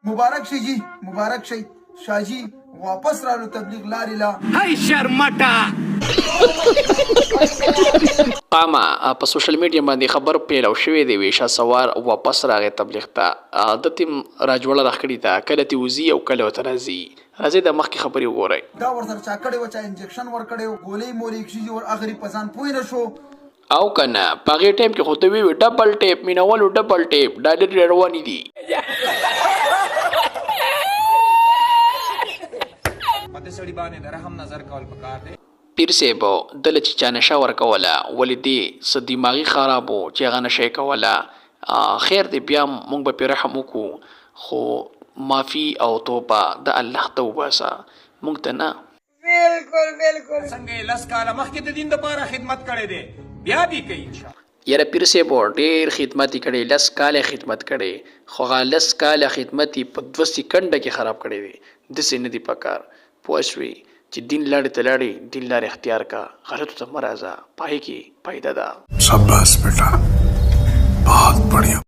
मुबारक शी जी, मुबारक शी शाहजी, वापस रालो तबलीग लारी ला। हाय शर्मटा قامه په سوشل میډیا باندې خبر پیلاو شوې دی ویشا سوار واپس راغی تبلیغ ته د تیم راجوړه راخړی تا کله تی وزي او کله وته راځي راځي د مخکې خبرې وګورئ دا ورسره چا کړي و چا انجکشن ور کړي و ګولې مولې کشي ور اخري پسان پوي نه شو او کنه پاغه ټیم کې خو ته وی ډبل ټیپ مینولو ډبل ټیپ ډایلر رواني دي پته سړي باندې د رحم نظر کول پکار دی. پیر صاحب دله چې چا نشه ورکوله ولې دې څه دماغي خراب و چې هغه نشه یې کوله خیر دی بیا موږ به پرې رحم وکړو خو معافي او توبه د الله ته وباسه موږ ته نه. څنګه یې 10 کاله مخکې د دین دپاره خدمت کړی دی بیا دې کوي انشاءالله. یاره پیر صاحب ډېر خدمت یې کړی 10 کاله خدمت کړی خو هغه 10 کاله خدمت یې په 2 سکنډه کې خراب کړی دی داسې نه دي پکار پوه شوې چې دین لارې ته لاړې دین لارې اختیار کا غلطو ته مه راځه پای کې فایده ده. शाबाश बेटा बहुत बढ़िया.